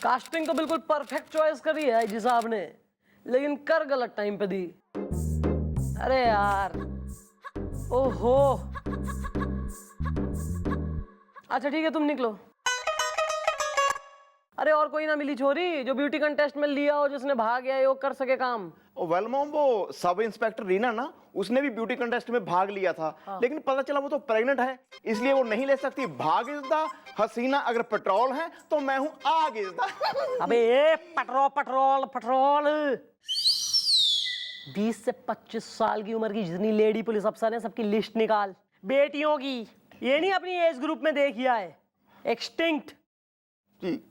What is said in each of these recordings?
Casting तो बिल्कुल perfect choice करी है आईजी साहब ने, लेकिन कर गलत टाइम पे दी। अरे यार, ओहो। अच्छा ठीक है, तुम निकलो। अरे और कोई ना मिली छोरी जो ब्यूटी कंटेस्ट में लिया हो, जिसने भाग गया हो, कर सके काम। वेल मॉम, वो सब इंस्पेक्टर रीना ना, उसने भी ब्यूटी कंटेस्ट में भाग लिया था। लेकिन पता चला वो तो प्रेग्नेंट है, इसलिए वो नहीं ले सकती। भाग इज द हसीना, अगर पेट्रोल है तो मैं हूं आग इज द। अबे ये पेट्रोल पेट्रोल पेट्रोल। 20 से 25 साल की उम्र की जितनी लेडी पुलिस अफसर है, सबकी लिस्ट निकाल। बेटियों की, ये नहीं अपनी एज ग्रुप में देखिया है, एक्सटिंक्ट। जी।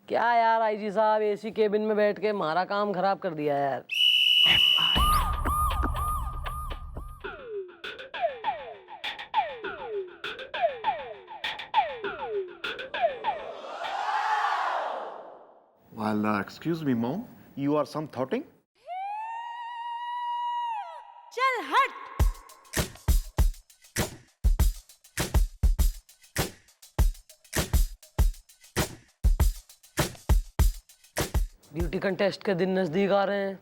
क्या यार आईजी साहब, एसी केबिन में बैठ के हमारा काम खराब कर दिया यार। Well, excuse me, mom. You are some thoughting? चल हट। ब्यूटी कंटेस्ट के दिन नजदीक आ रहे हैं,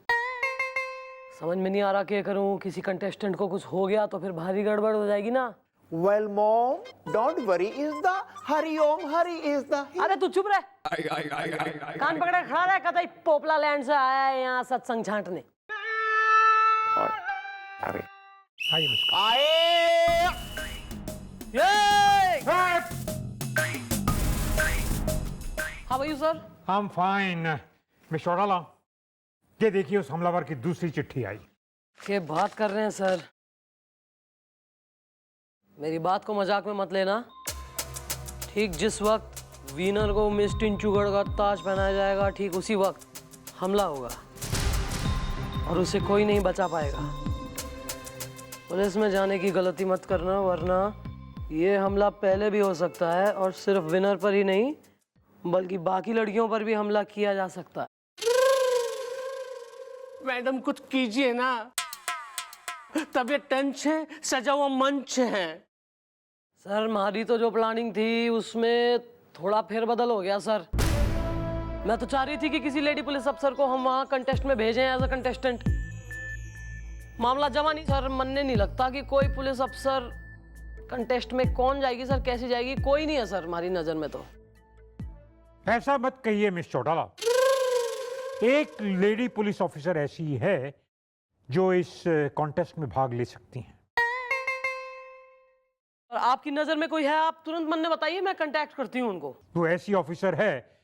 समझ में नहीं आ रहा क्या करूं। किसी कंटेस्टेंट को कुछ हो गया तो फिर भारी गड़बड़ हो जाएगी ना। Well, mom, don't worry. Is the Hari Om, Hari is the. अरे तू चुप रह, कान पकड़े खड़ा रह, कतई पोपला लैंड से आया है यहाँ सत्संग छांटने। अरे आए। How are you sir? I'm fine. Miss Chautala, ये देखिए उस हमलावर की दूसरी चिट्ठी आई। क्या बात कर रहे हैं सर? मेरी बात को मजाक में मत लेना। ठीक जिस वक्त विनर को मिस टिंचुगढ़ का ताज पहनाया जाएगा, ठीक उसी वक्त हमला होगा और उसे कोई नहीं बचा पाएगा। पुलिस में जाने की गलती मत करना, वरना ये हमला पहले भी हो सकता है और सिर्फ विनर पर ही नहीं बल्कि बाकी लड़कियों पर भी हमला किया जा सकता है। मैडम कुछ कीजिए ना, तबीयत टेंस है, सजा हुआ मंच है। सर हमारी तो जो प्लानिंग थी उसमें थोड़ा फेरबदल हो गया सर। मैं तो चाह रही थी कि किसी लेडी पुलिस अफसर को हम वहां कंटेस्ट में भेजें एज अ कंटेस्टेंट। मामला जमा नहीं सर, मनने नहीं लगता कि कोई पुलिस अफसर कंटेस्ट में। कौन जाएगी सर, कैसी जाएगी? कोई नहीं है सर हमारी नजर में तो। ऐसा मत कहिए मिस चौटाला, एक लेडी पुलिस ऑफिसर ऐसी है जो इस कॉन्टेस्ट में भाग ले सकती हैं। और आपकी नजर में कोई है, आप तुरंत मन में बताइए, मैं कांटेक्ट करती हूँ उनको। वो ऐसी ऑफिसर है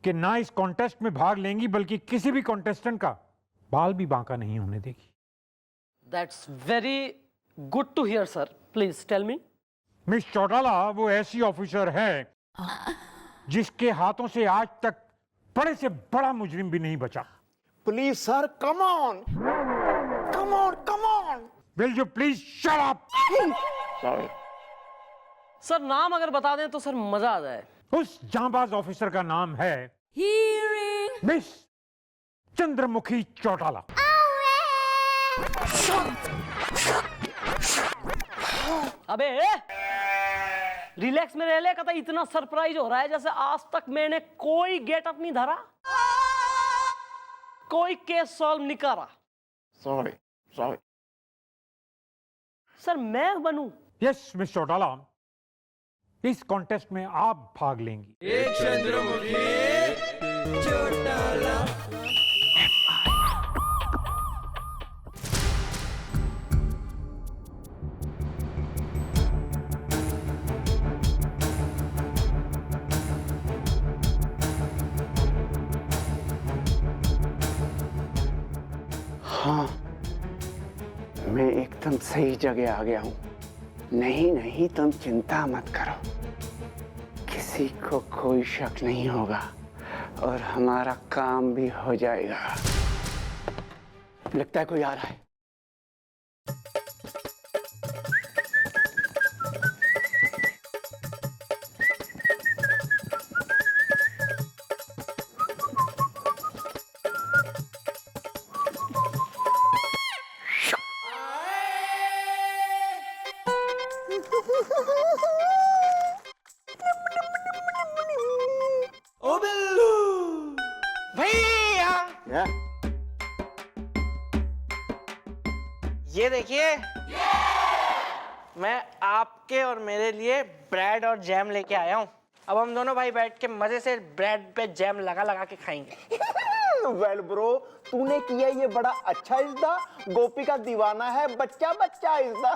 कि ना इस कॉन्टेस्ट में भाग लेंगी बल्कि किसी भी कॉन्टेस्टेंट का बाल भी बांका नहीं होने देगी। That's very good to hear sir, please tell me. Miss Chautala वो ऐसी ऑफिसर है जिसके हाथों से आज तक बड़े से बड़ा मुजरिम भी नहीं बचा। Please, sir, come on. Come on, come on. Will you please shut up? Sorry. Sir नाम अगर बता दें तो सर मजा आ जाए। उस जांबाज ऑफिसर का नाम है मिस चंद्रमुखी चौटाला। अबे रिलैक्स में रह ले, कता इतना सरप्राइज हो रहा है जैसे आज तक मैंने कोई गेटअप नहीं धरा, कोई केस सॉल्व नहीं करा। Sorry. Sorry. सर मैं बनूं? यस मिस चौटाला, इस कॉन्टेस्ट में आप भाग लेंगी। हाँ, मैं एकदम सही जगह आ गया हूँ। नहीं नहीं, तुम चिंता मत करो, किसी को कोई शक नहीं होगा और हमारा काम भी हो जाएगा। लगता है कोई आ रहा है। ओ बिल्लू भैया, क्या? ये देखिए, मैं आपके और मेरे लिए ब्रेड और जैम लेके आया हूँ। अब हम दोनों भाई बैठ के मजे से ब्रेड पे जैम लगा लगा के खाएंगे। वेल ब्रो, तूने किया ये बड़ा अच्छा इज्दा। गोपी का दीवाना है बच्चा बच्चा इज्दा।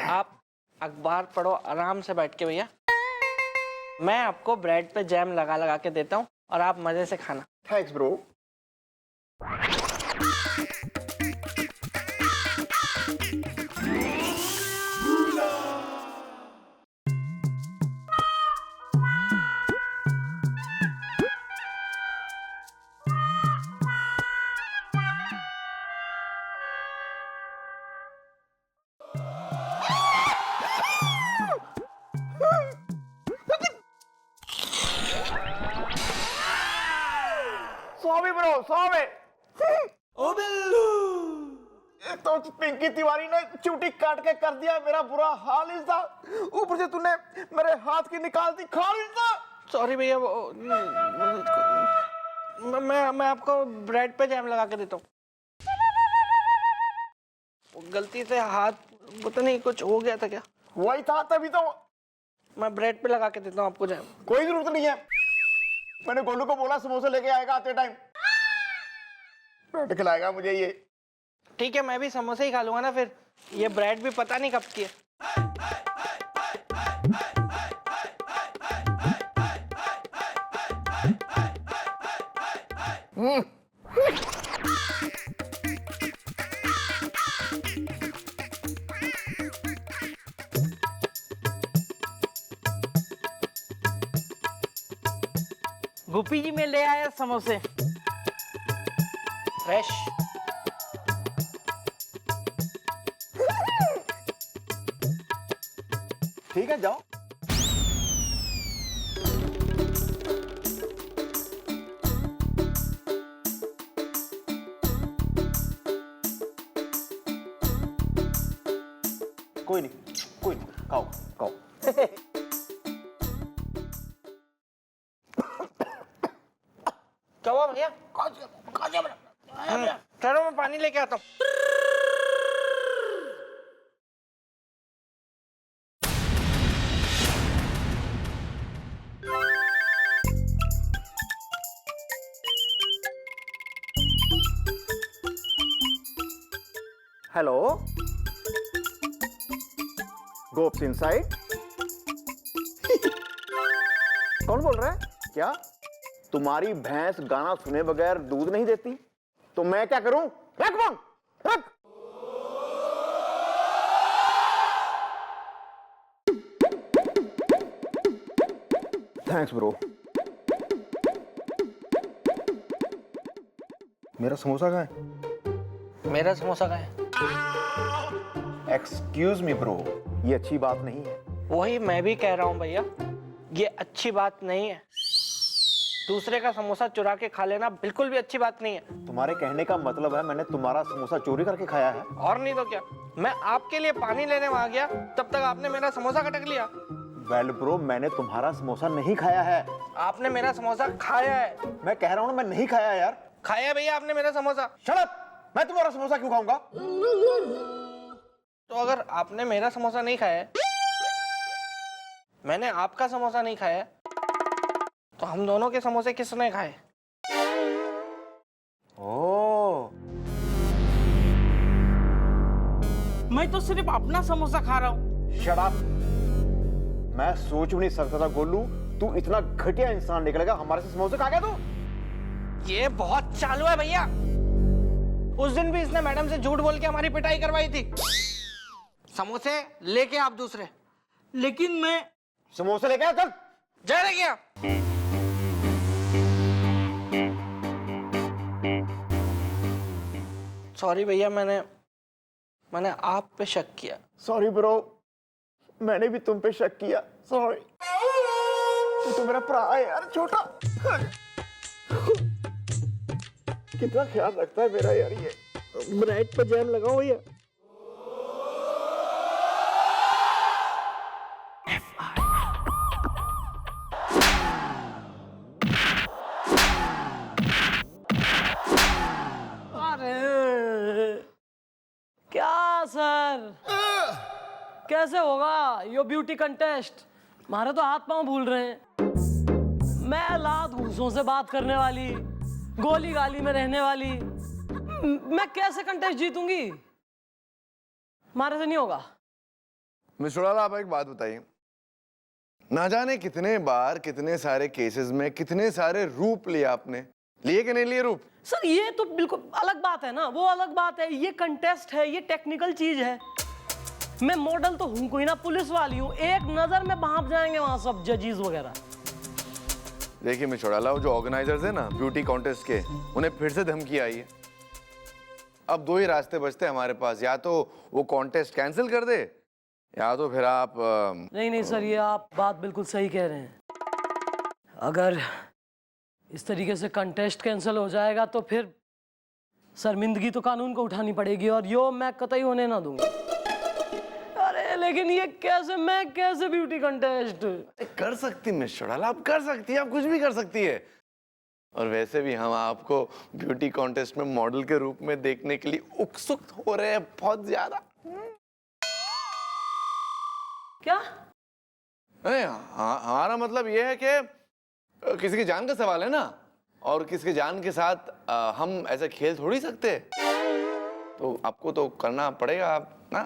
आप अखबार पढ़ो आराम से बैठ के भैया। मैं आपको ब्रेड पे जैम लगा लगा के देता हूँ और आप मजे से खाना। Thanks bro. Sorry bro, sorry. Oh Billu, तो पिंकी तिवारी ने चूटी काट के कर दिया मेरा बुरा हाल इज्दा। ऊपर से तूने मेरे हाथ की निकाल दी खाल इज्दा। सॉरी भैया, मैं आपको ब्रेड पे जैम लगा के देता हूँ। गलती से हाथ, पता नहीं कुछ हो गया था क्या। वही था तभी तो। मैं ब्रेड पे लगा के देता हूँ आपको जैम। कोई जरूरत नहीं है, मैंने गोलू को बोला समोसे लेके आएगा आते टाइम। ब्रेड खिलाएगा मुझे ये। ठीक है, मैं भी समोसे ही खा लूंगा ना फिर। ये ब्रेड भी पता नहीं कब की है। गोपी जी, मैं ले आया समोसे फ्रेश। ठीक है, जाओ। कोई नहीं, कोई नहीं, खाओ खाओ। क्या हुआ भैया? ठहरो, मैं पानी लेके आता हूँ। Hello, Gops inside. कौन बोल रहा है? क्या तुम्हारी भैंस गाना सुने बगैर दूध नहीं देती? तो मैं क्या करूं? रख फोन, रख। Thanks bro. मेरा समोसा कहाँ है? मेरा समोसा कहाँ है? एक्सक्यूज मी ब्रो, ये अच्छी बात नहीं है। वही मैं भी कह रहा हूँ भैया, ये अच्छी बात नहीं है। दूसरे का समोसा चुरा के खा लेना बिल्कुल भी अच्छी बात नहीं है। तुम्हारे कहने का मतलब है मैंने तुम्हारा समोसा चोरी करके खाया है? और नहीं तो क्या, मैं आपके लिए पानी लेने वहां गया, तब तक आपने मेरा समोसा खटक लिया। वेल ब्रो, मैंने तुम्हारा समोसा नहीं खाया है। आपने मेरा समोसा खाया है। मैं कह रहा हूँ ना, मैं नहीं खाया यार। खाया भैया आपने मेरा समोसा। Shut up! मैं तुम्हारा समोसा क्यों खाऊंगा? तो अगर आपने मेरा समोसा नहीं खाया है, मैंने आपका समोसा नहीं खाया है, तो हम दोनों के समोसे किसने खाए? ओह, मैं तो सिर्फ अपना समोसा खा रहा हूँ। Shut up! मैं सोच भी नहीं सकता था गोलू, तू इतना घटिया इंसान निकलेगा। हमारे से समोसे खा गया तू? ये बहुत चालू है भैया। उस दिन भी इसने मैडम से झूठ बोल के हमारी पिटाई करवाई थी। समोसे लेके आप दूसरे, लेकिन मैं समोसे लेके आ, चल। जा रहे क्या? सॉरी भैया, मैंने आप पे शक किया। सॉरी ब्रो, मैंने भी तुम पे शक किया। सॉरी। तू तो मेरा भरा है यार, छोटा। कितना ख्याल रखता है मेरा यार ये। ब्रेड पे जैम लगाओ भैया। सर, कैसे होगा यो ब्यूटी कंटेस्ट? हमारे तो हाथ पांव भूल रहे हैं। मैं लात घूसों से बात करने वाली, गोली गाली में रहने वाली, मैं कैसे कंटेस्ट जीतूंगी? हमारे से नहीं होगा। मिस्टर उड़ाला, आप एक बात बताइए, ना जाने कितने बार कितने सारे केसेस में कितने सारे रूप लिए आपने, लिए कि नहीं लिए रूप? सर ये तो बिल्कुल अलग बात है ना, वो अलग बात है। ये कंटेस्ट है, ये टेक्निकल चीज है। मैं मॉडल तो हूं कोई ना, पुलिस वाली हूं, एक नजर में भाप जाएंगे वहां सब जजेस वगैरह। देखिए मिस्टर उड़ाला, वो जो ऑर्गेनाइजर्स है ना ब्यूटी कॉन्टेस्ट के, उन्हें फिर से धमकी आई है। अब दो ही रास्ते बचते हैं हमारे पास, या तो वो कॉन्टेस्ट कैंसिल कर दे, या तो फिर आप नहीं सर, ये आप बात बिल्कुल सही कह रहे हैं। अगर इस तरीके से कंटेस्ट कैंसिल हो जाएगा तो फिर शर्मिंदगी तो कानून को उठानी पड़ेगी, और यो मैं कतई होने ना दूंगा। अरे लेकिन ये कैसे, मैं कैसे ब्यूटी कंटेस्ट? कर सकती मिस्टर उड़ाला, आप कर सकती है, आप कुछ भी कर सकती है। और वैसे भी हम आपको ब्यूटी कॉन्टेस्ट में मॉडल के रूप में देखने के लिए उत्सुक हो रहे हैं बहुत ज्यादा। क्या? हमारा मतलब ये है कि किसी की जान का सवाल है ना, और किसी की जान के साथ हम ऐसे खेल थोड़ी सकते, तो आपको तो करना पड़ेगा आप ना।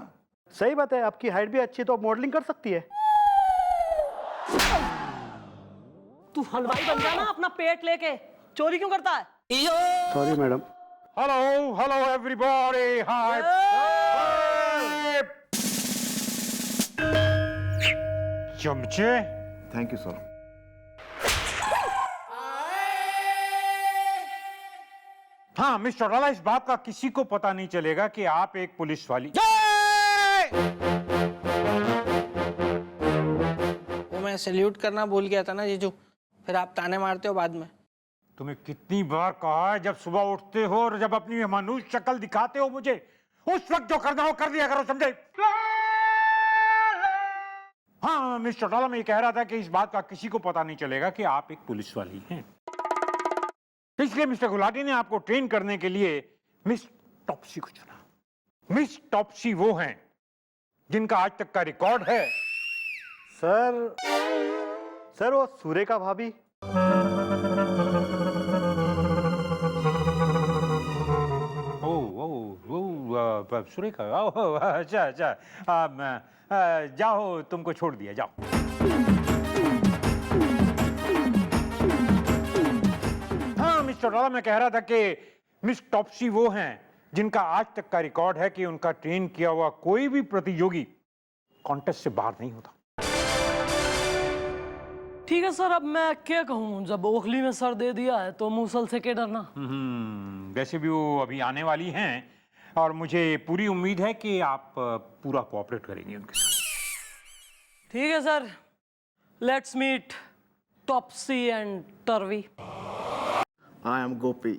सही बात है, आपकी हाइट भी अच्छी है तो आप मॉडलिंग कर सकती है। तू हलवाई बन जा ना, अपना पेट लेके चोरी क्यों करता है? Sorry madam. Hello hello everybody, hi. चमचे। Thank you sir. हाँ मिस्टर उड़ाला, इस बात का किसी को पता नहीं चलेगा कि आप एक पुलिस वाली। वो मैं सैल्यूट करना भूल गया था ना जीजू, फिर आप ताने मारते हो बाद में। तुम्हें कितनी बार कहा है, जब सुबह उठते हो और जब अपनी मानूस शक्ल दिखाते हो मुझे, उस वक्त जो करना हो कर दिया करो, समझे? हाँ मिस्टर उड़ाला, मैं ये कह रहा था कि इस बात का किसी को पता नहीं चलेगा कि आप एक पुलिस वाली हैं, इसलिए मिस्टर गुलाटी ने आपको ट्रेन करने के लिए मिस टॉप्सी को चुना। मिस टॉप्सी वो हैं जिनका आज तक का रिकॉर्ड है। सर वो सुरेखा भाभी। सुरेखा, अच्छा अच्छा, जाओ, तुमको छोड़ दिया, जाओ। मिस्टर उड़ाला, मैं कह रहा था कि मिस टॉप्सी वो हैं जिनका आज तक का रिकॉर्ड है कि उनका ट्रेन किया हुआ कोई भी प्रतियोगी कॉन्टेस्ट से बाहर नहीं होता। ठीक है सर, अब मैं क्या कहूँ, जब ओखली में सर दे दिया है तो मूसल से क्या डरना। वैसे भी वो अभी आने वाली हैं और मुझे पूरी उम्मीद है कि आप पूरा कोऑपरेट करेंगे उनके साथ। ठीक है sir, let's meet Topsy and Turvy. I am Gopi.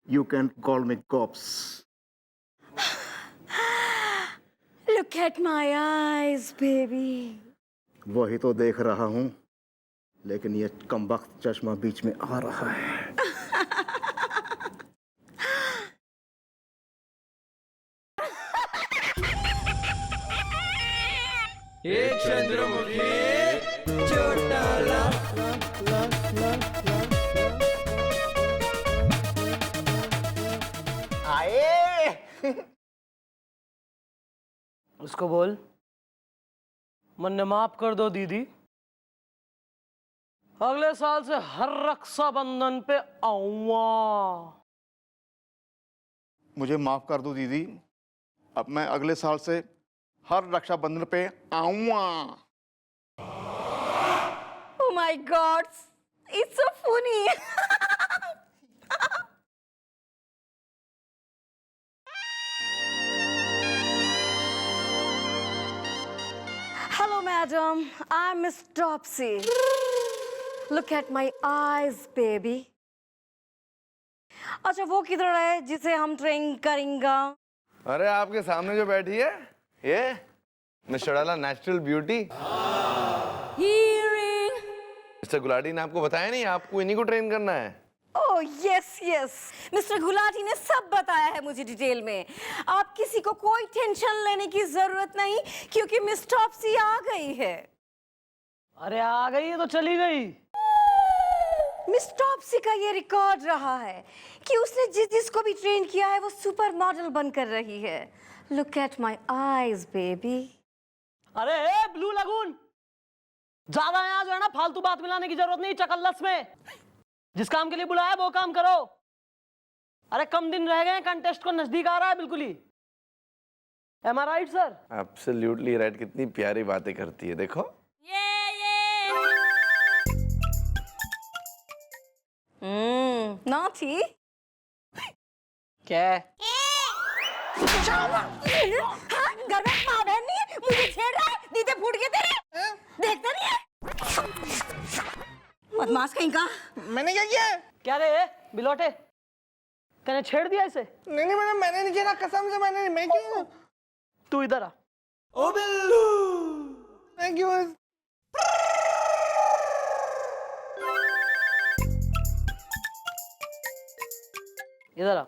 You can call me Gops. Look at my eyes, baby. वही तो देख रहा हूँ, लेकिन ये कमबख्त चश्मा बीच में आ रहा है। उसको बोल, मन्ने माफ कर दो दीदी, अगले साल से हर रक्षाबंधन पे आऊंगा। मुझे माफ कर दो दीदी, अब मैं अगले साल से हर रक्षाबंधन पे आऊंगा। Oh my God, it's so funny. Hello, madam. I'm Miss Topsy. Look at my eyes, baby. अच्छा, वो किधर है जिसे हम ट्रेन करेंगे? अरे आपके सामने जो बैठी है ये mister Udala, natural beauty. Hearing. Mister Gulati ने आपको बताया नहीं, आपको इन्हीं को ट्रेन करना है। Oh yes yes, mister Gulati ने सब बताया है मुझे डिटेल में। आप किसी को कोई टेंशन लेने की जरूरत नहीं, क्योंकि मिस टॉप्सी आ गई है। अरे आ गई है तो चली गई। मिस टॉप्सी का ये रिकॉर्ड रहा है कि उसने जिसको भी ट्रेन किया है वो सुपर मॉडल बनकर रही है। Look at my eyes baby. अरे ब्लू लगून, ज्यादा यहाँ जो है ना फालतू बात मिलाने की जरूरत नहीं चकल्लस में। जिस काम के लिए बुलाया वो काम करो। अरे कम दिन रह गए, कंटेस्ट को नजदीक आ रहा है बिल्कुल ही। एम आई राइट सर? Absolutely right. कितनी प्यारी बातें करती है, देखो। नॉटी। क्या? हाँ, घर में माँ बहन नहीं है, मुझे छेड़ रहा है, दीदे फूट गए तेरे, देखता नहीं है? बदमाश कहीं का। मैंने क्या किया? क्या रे बिलोटे, कहने छेड़ दिया इसे? नहीं नहीं मैडम, मैंने नहीं किया, कसम से मैंने नहीं। मैं क्यों? तू इधर आ। ओ बिल्लू, मैं क्यों? इधर आ।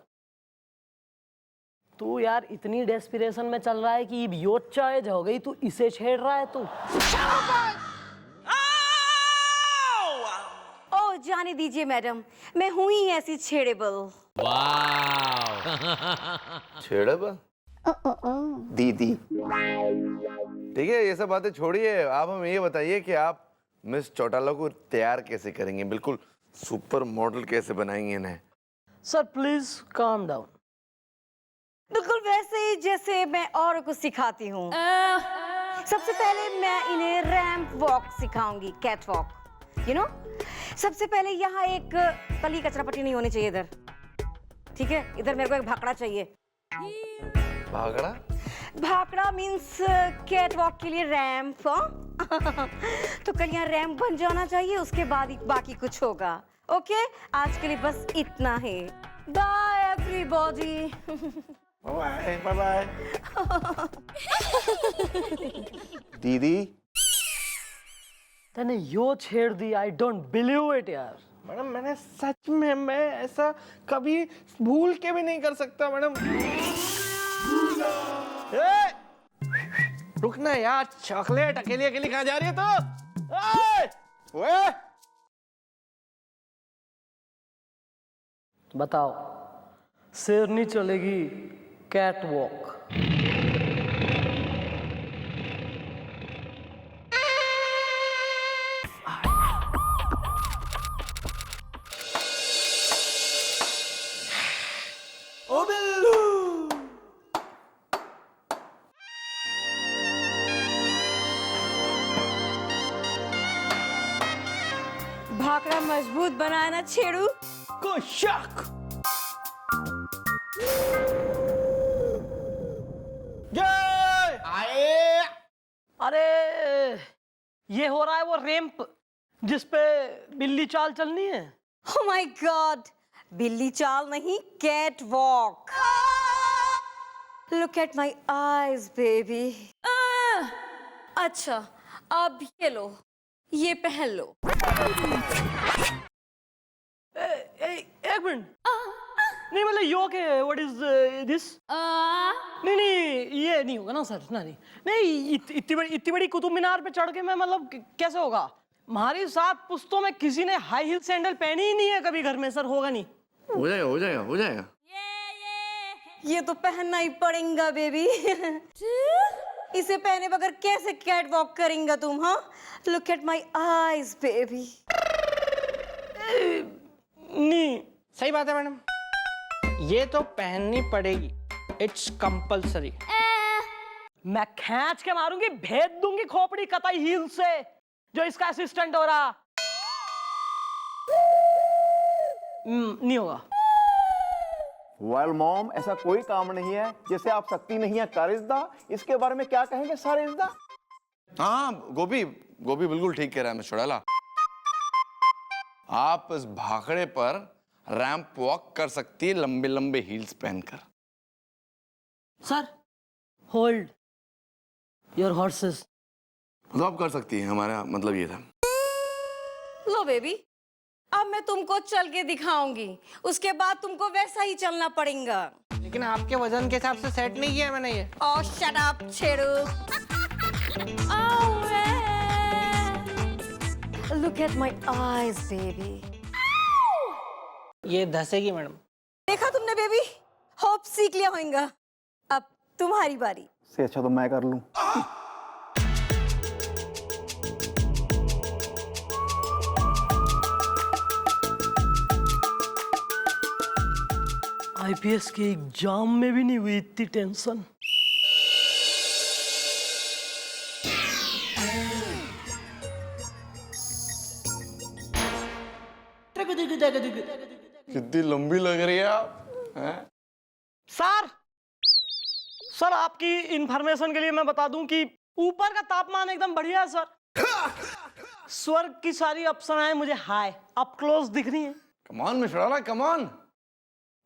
तू यार इतनी डेस्पिरेशन में चल रहा है कि योच्चा एज हो गई, तू इसे छेड़ रहा है तू। ओ जाने दीजिए मैडम, मैं हूं ही ऐसी छेड़ेबल। छेड़ब दीदी। ठीक है, ये सब बातें छोड़िए। आप हमें ये बताइए कि आप मिस चौटाला को तैयार कैसे करेंगे, बिल्कुल सुपर मॉडल कैसे बनाएंगे इन्हें? Sir please calm down. बिल्कुल वैसे ही जैसे मैं औरों को सिखाती हूँ। सबसे पहले मैं इन्हें रैंप वॉक सिखाऊंगी, कैट वॉक, यू नो। सबसे पहले यहाँ एक कली कचरा पट्टी नहीं होनी चाहिए इधर, ठीक है? इधर मेरे को एक भाकड़ा चाहिए। भागड़ा? भाकड़ा मीन्स कैट वॉक के लिए रैंप। तो कल यहाँ रैंप बन जाना चाहिए, उसके बाद ही बाकी कुछ होगा। ओके, आज के लिए बस इतना ही। Bye everybody. Bye bye bye. दीदी तने यो छेड़ दी, आई डोंट बिलीव इट यार। मैडम मैंने सच में, मैं ऐसा कभी भूल के भी नहीं कर सकता मैडम। रुकना यार, चॉकलेट अकेली अकेली कहाँ जा रही है तो? ओए, बताओ, शेरनी चलेगी कैट वॉक? ओ बिल्लू, भाकड़ा मजबूत बनाना छेड़ू। को शक। अरे ये हो रहा है वो रैंप जिसपे बिल्ली चाल चलनी है। Oh my God! बिल्ली चाल नहीं, cat walk. Look at my eyes, baby. अच्छा, अब ये लो, ये पहन लो। एक मिनट, नहीं मतलब यो के व्हाट इज दिस? नहीं नहीं ये नहीं होगा ना सर, नहीं नहीं इतनी बड़ी कुतुब मीनार पे चढ़ के मैं मतलब कैसे होगा? हमारी 7 पुश्तों में किसी ने हाई हील सैंडल पहनी ही नहीं है कभी घर में सर, होगा नहीं। हो जाएगा हो जाएगा हो जाएगा। ये तो पहनना ही पड़ेगा बेबी। इसे पहने बगैर कैसे कैट वॉक करेंगे तुम? हाँ, look at my eyes baby. नहीं सही बात है मैडम, ये तो पहननी पड़ेगी, इट्स कंपल्सरी। मैं खींच के मारूंगी, भेद दूंगी खोपड़ी कतई हील से जो इसका असिस्टेंट हो रहा। नहीं होगा। वेल मॉम, ऐसा कोई काम नहीं है जैसे आप सकती नहीं है कारिजदा। इसके बारे में क्या कहेंगे सारिजदा? हाँ गोभी, गोभी बिल्कुल ठीक कह रहा है मिस चौटाला। आप इस भाखड़े पर रैंप वॉक कर सकती है लंबे लंबे हील्स पहनकर। Sir hold your horses. तो आप कर सकती हैं, हमारा मतलब ये था। लो बेबी, अब मैं तुमको चल के दिखाऊंगी, उसके बाद तुमको वैसा ही चलना पड़ेगा। लेकिन आपके वजन के हिसाब से सेट नहीं किया मैंने ये। Oh, shut up, छेड़ू। Oh, man. Look at my eyes, baby. ये धसेगी मैडम। देखा तुमने बेबी, होप सीख लिया होगा। अब तुम्हारी बारी। से अच्छा तो मैं कर लूं। आईपीएस के एग्जाम में भी नहीं हुई इतनी टेंशन। कितनी लंबी लग रही है आप हैं? सर आपकी इंफॉर्मेशन के लिए मैं बता दूं कि ऊपर का तापमान एकदम बढ़िया है सर। स्वर्ग की सारी अप्सराएं मुझे हाय अप क्लोज दिख रही हैं। कमान मिस्टर अला, कमान।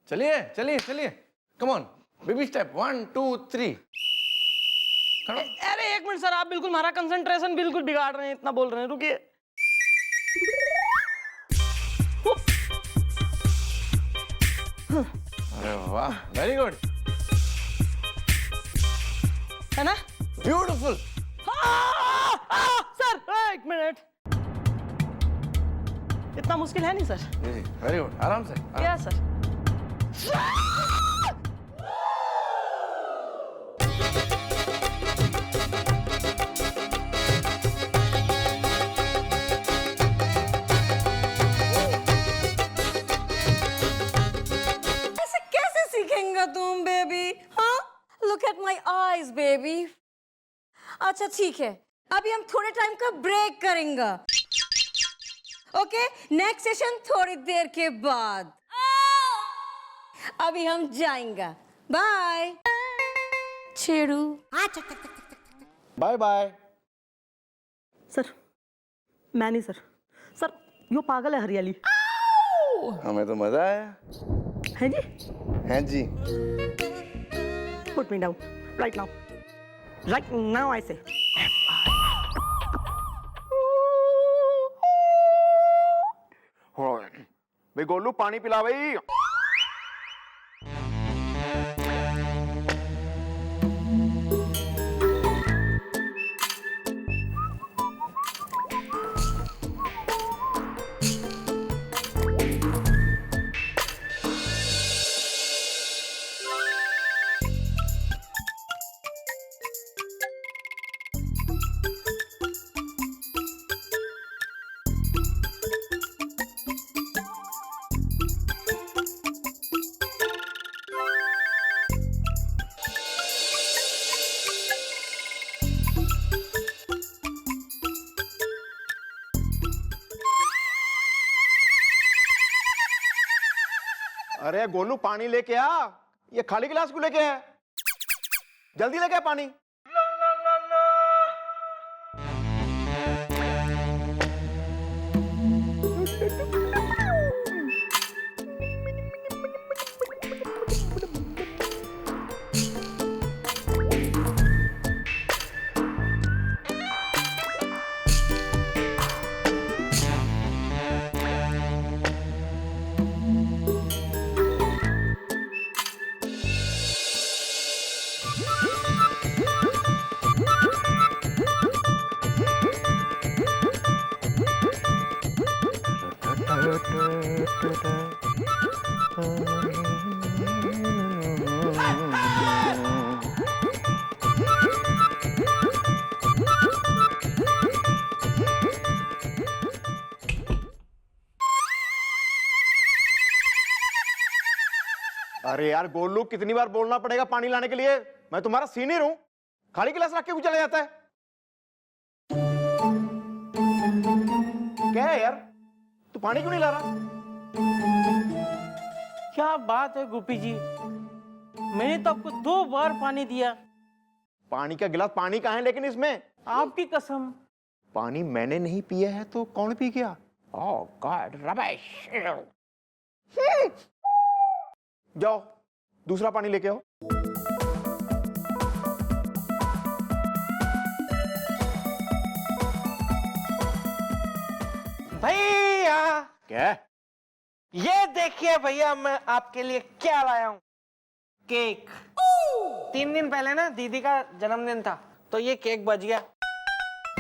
चलिए चलिए चलिए, कमान। Baby step 1 2 3। अरे एक मिनट सर, आप बिल्कुल हमारा कंसंट्रेशन बिल्कुल बिगाड़ रहे हैं, इतना बोल रहे हैं, रुकिए। अरे वाह, वेरी गुड, है ना? ब्यूटीफुल। सर एक मिनट, इतना मुश्किल है नहीं सर। जी जी, वेरी गुड, आराम से। क्या सर? ऐसे कैसे सीखेंगे तुम बेबी? हाँ, look at my eyes baby. अच्छा ठीक है, अभी हम थोड़े टाइम का ब्रेक करेंगे। ओके, नेक्स्ट सेशन थोड़ी देर के बाद। अभी हम जाएंगे, bye Chhedu. Bye bye. Sir मैं नहीं सर, सर यो पागल है हरियाली। हमें तो मजा आया। है जी? हैं जी। Put me down right now I say. भाई गोलू पानी पिला भाई। अरे गोलू पानी लेके आ, ये खाली गिलास क्यों लेके है? जल्दी लेके आ पानी। अरे यार गोलू, कितनी बार बोलना पड़ेगा पानी लाने के लिए? मैं तुम्हारा सीनियर हूं, खाली गिलास रख के क्यों चला जाता है? क्या है यार, तू पानी क्यों नहीं ला रहा? क्या बात है गोपी जी, मैंने तो आपको 2 बार पानी दिया। पानी का गिलास पानी कहाँ है लेकिन इसमें? आपकी कसम। पानी मैंने नहीं पिया है तो कौन पी गया? ओह गॉड, रमेश। जाओ दूसरा पानी लेके आओ। भैया क्या? ये देखिए भैया, मैं आपके लिए क्या लाया हूँ, केक। 3 दिन पहले ना दीदी का जन्मदिन था, तो ये केक बच गया।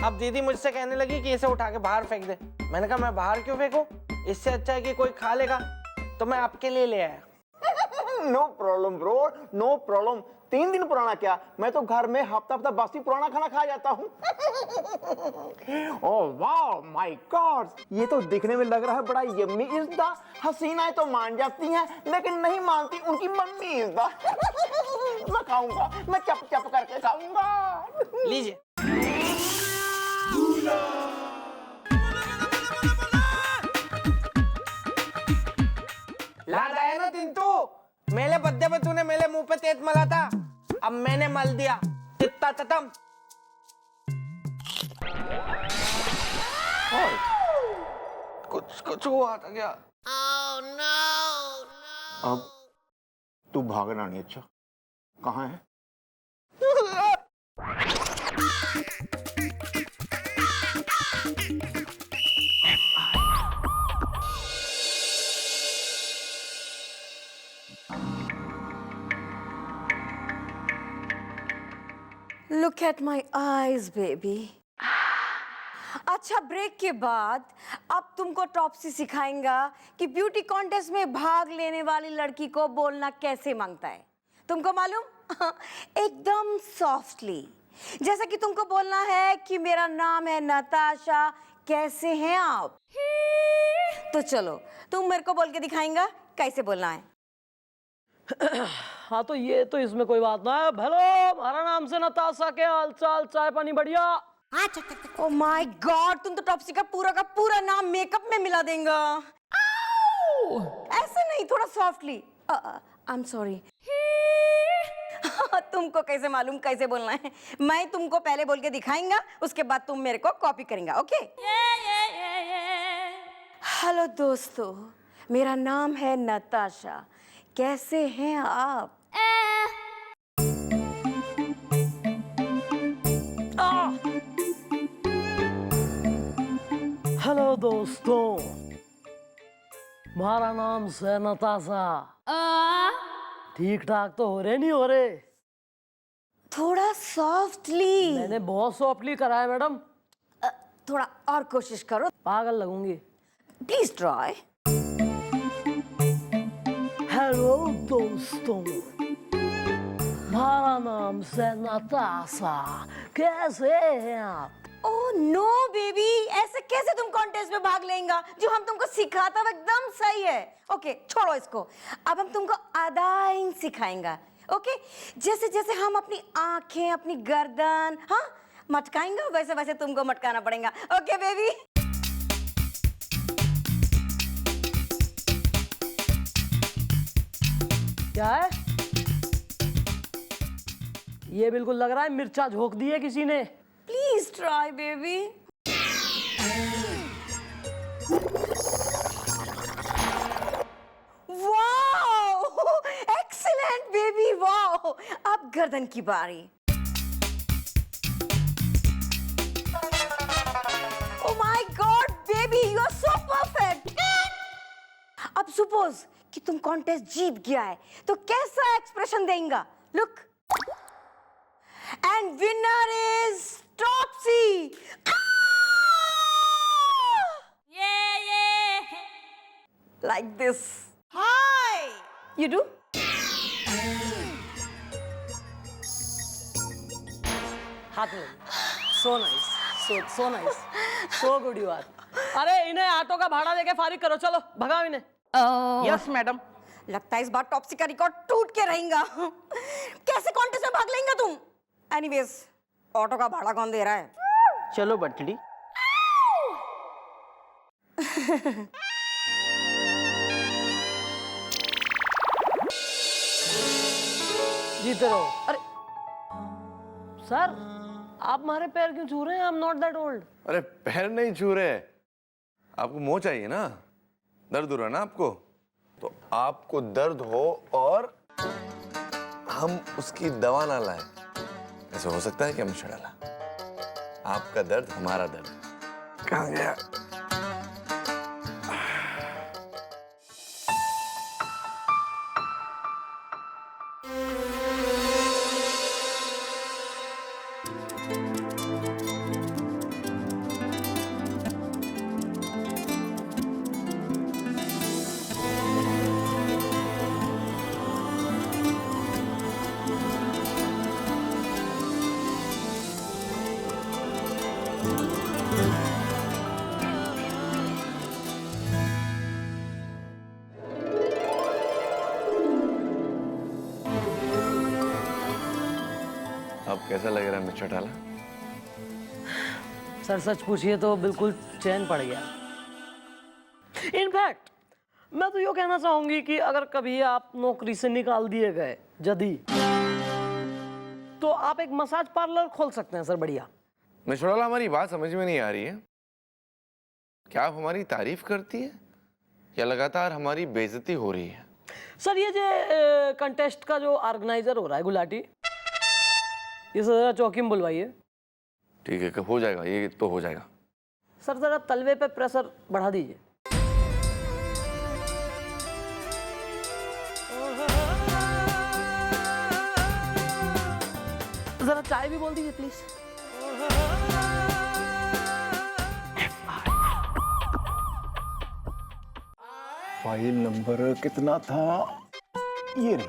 अब दीदी मुझसे कहने लगी कि इसे उठा के बाहर फेंक दे। मैंने कहा मैं बाहर क्यों फेंकूं, इससे अच्छा है कि कोई खा लेगा, तो मैं आपके लिए ले आया। No problem bro, no problem. 3 दिन पुराना क्या, मैं तो घर में हफ्ता हफ्ता बासी पुराना खाना खा जाता हूँ। ओह वाह, माय गॉड, ये तो दिखने में लग रहा है बड़ा यम्मी। इज द हसीनाएं तो मान जाती हैं, लेकिन नहीं मानती उनकी मम्मी इज द। मैं खाऊंगा, मैं चप चप करके खाऊंगा। लीजिए। याद आया ना तिंतु, मेरे बर्थडे पे तूने मेरे मुंह पे तेज मला था, अब मैंने मल दिया। तित्ता ततम। कुछ हुआ था क्या? अब तू भागना नहीं। अच्छा कहाँ है? Look at my eyes, baby. अच्छा, ब्रेक के बाद अब तुमको टॉप्सी सिखाएंगा कि ब्यूटी कॉन्टेस्ट में भाग लेने वाली लड़की को बोलना कैसे मांगता है। तुमको मालूम? एकदम सॉफ्टली, जैसा कि तुमको बोलना है कि मेरा नाम है नताशा, कैसे हैं आप। तो चलो, तुम मेरे को बोल के दिखाएंगा कैसे बोलना है। हाँ तो ये तो इसमें कोई बात ना है। हेलो, हमारा नाम से नताशा, के हाल चाल, चाय पानी बढ़िया। ओह माय गॉड, तुम तो टॉप्सी का पूरा नाम मेकअप में मिला देंगे। ऐसे नहीं, थोड़ा सॉफ्टली। I am sorry. तुमको कैसे मालूम कैसे बोलना है? मैं तुमको पहले बोल के दिखाएंगा, उसके बाद तुम मेरे को कॉपी करेंगे, ओके? हेलो दोस्तों, मेरा नाम है नताशा, कैसे हैं आप? हेलो दोस्तों, हमारा नाम से नताशा। ठीक ठाक तो हो रहे नहीं हो रहे? थोड़ा सॉफ्टली। मैंने बहुत सॉफ्टली करा है मैडम। थोड़ा और कोशिश करो। पागल लगूंगी। Please try. हेलो दोस्तों, हमारा नाम से नताशा, कैसे हैं आप? ओह नो बेबी, ऐसे कैसे तुम कॉन्टेस्ट में भाग लेंगा? जो हम तुमको सिखाता वो एकदम सही है। ओके, छोड़ो इसको। अब हम तुमको अदाइन सिखाएंगा, ओके? जैसे जैसे हम अपनी आंखें, अपनी गर्दन, हाँ, मटकाएंगे, वैसे वैसे तुमको मटकाना पड़ेगा। Okay baby? क्या है ये? बिल्कुल लग रहा है मिर्चा झोंक दी है किसी ने। Please try baby. Wow, excellent baby, wow. अब गर्दन की बारी। Oh my God baby, you are so perfect. अब सपोज कि तुम कॉन्टेस्ट जीत गया है, तो कैसा एक्सप्रेशन देंगे? Look, and winner is Topsy. Yeah. Like this. Hi. You do? हाथ में। So nice, so nice, so good you are. अरे इन्हें ऑटो का भाड़ा देके फारिग करो, चलो भगाओ इन्हें। Yes madam. लगता है इस बार टॉप्सी का रिकॉर्ड टूट के रहेगा। कैसे कॉन्टेस्ट में भाग लेंगे तुम? एनीवेज, ऑटो का भाड़ा कौन दे रहा है? चलो बटली। जीते रहो। अरे सर, आप हमारे पैर क्यों छू रहे हैं? I am not that old. अरे पैर नहीं छू रहे, आपको मोह चाहिए ना, दर्द हो रहा है ना आपको, तो आपको दर्द हो और हम उसकी दवा ना लाए, ऐसे हो सकता है कि हम शराला? आपका दर्द हमारा दर्द। कहाँ गया? अब कैसा लग रहा है मिस्टर टाला? सर सच पूछिए तो बिल्कुल चैन पड़ गया। इनफैक्ट मैं तो यो कहना चाहूंगी कि अगर कभी आप नौकरी से निकाल दिए गए यदि, तो आप एक मसाज पार्लर खोल सकते हैं सर, बढ़िया। मिस्टर टाला, हमारी बात समझ में नहीं आ रही है। क्या आप हमारी तारीफ करती है या लगातार हमारी बेइज्जती हो रही है? सर ये जो कंटेस्ट का जो ऑर्गेनाइजर हो रहा है गुलाटी, ये जरा चौकी में बुलवाइए। ठीक है, हो जाएगा, ये तो हो जाएगा। सर जरा तलवे पे प्रेशर बढ़ा दीजिए। जरा चाय भी बोल दीजिए प्लीज। फाइल नंबर कितना था? ये नहीं।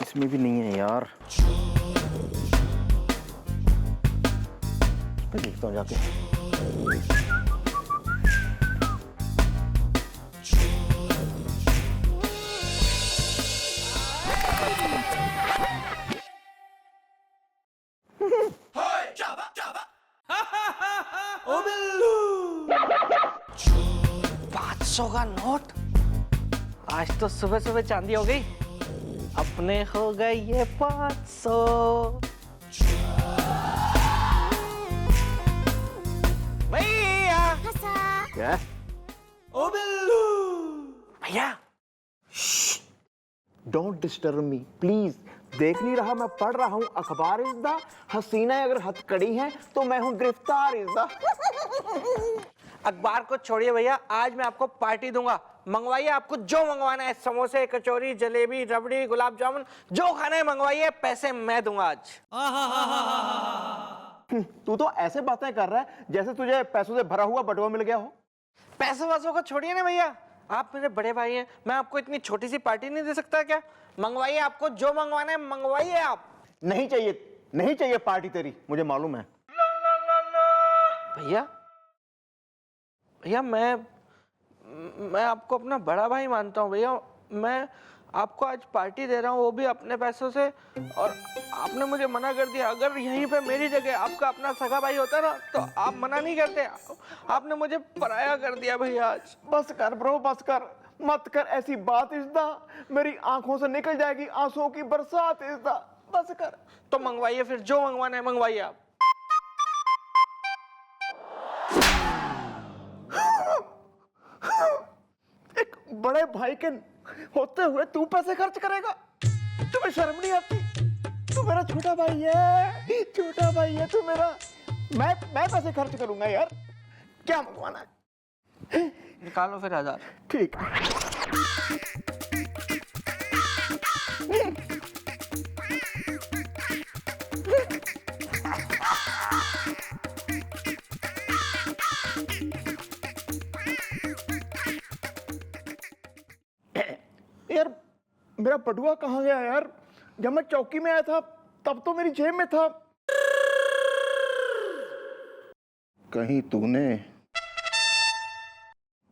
इसमें भी नहीं है यार। मैं देखता हूँ जाके। $500 का नोट। आज तो सुबह सुबह चांदी हो गई। अपने हो गए ये 500। भैया क्या? ओ बिल्लू भैया, डोंट डिस्टर्ब मी प्लीज। देख नहीं रहा, मैं पढ़ रहा हूँ अखबार। इस दा हसीना अगर हथकड़ी है तो मैं हूँ गिरफ्तार। इस दा अखबार को छोड़िए भैया, आज मैं आपको पार्टी दूंगा। मंगवाइए आपको जो मंगवाना है, समोसे, कचौरी, जलेबी, रबड़ी, गुलाब जामुन, जो खाना है मंगवाइए, पैसे मैं दूंगा आज। तू तो ऐसे बातें कर रहा है जैसे तुझे पैसों से भरा हुआ बटुआ मिल गया हो। पैसे वैसों को छोड़िए ना भैया, आप मेरे बड़े भाई हैं, मैं आपको इतनी छोटी सी पार्टी नहीं दे सकता क्या? मंगवाइए, आपको जो मंगवाना है मंगवाइए आप। नहीं चाहिए, नहीं चाहिए पार्टी तेरी, मुझे मालूम है। भैया भैया, मैं आपको अपना बड़ा भाई मानता हूँ भैया। मैं आपको आज पार्टी दे रहा हूँ, वो भी अपने पैसों से, और आपने मुझे मना कर दिया। अगर यहीं पे मेरी जगह आपका अपना सगा भाई होता ना तो आप मना नहीं करते। आपने मुझे पराया कर दिया भैया आज। बस कर ब्रो, बस कर, मत कर ऐसी बात। इज्दा मेरी आंखों से निकल जाएगी आंसुओं की बरसात। इज्दा बस कर। तो मंगवाइए फिर, जो मंगवाना है मंगवाइए आप। एक बड़े भाई के होते हुए तू पैसे खर्च करेगा? तुम्हें शर्म नहीं आती? तू मेरा छोटा भाई है, छोटा भाई है तू मेरा। मैं पैसे खर्च करूंगा यार। क्या मंगवाना है? निकालो फिर 1000। ठीक। यार मेरा बटुआ कहाँ गया यार? जब मैं चौकी में आया था तब तो मेरी जेब में था। कहीं तूने?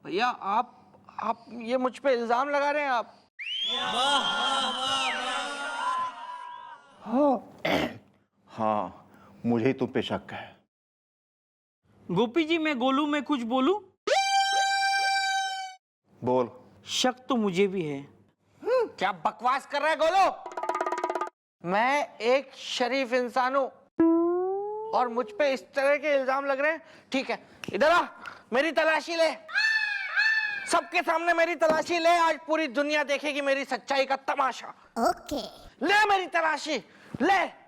भैया आप ये मुझ पे इल्जाम लगा रहे हैं आप? हाँ, मुझे ही तुम पे शक है। गोपी जी, मैं गोलू, मैं कुछ बोलूं? बोल। शक तो मुझे भी है। क्या बकवास कर रहा है गोलू? मैं एक शरीफ इंसान हूं और मुझ पे इस तरह के इल्जाम लग रहे हैं। ठीक है, इधर आ, मेरी तलाशी ले। सबके सामने मेरी तलाशी ले, आज पूरी दुनिया देखेगी मेरी सच्चाई का तमाशा। ओके। ले मेरी तलाशी, ले।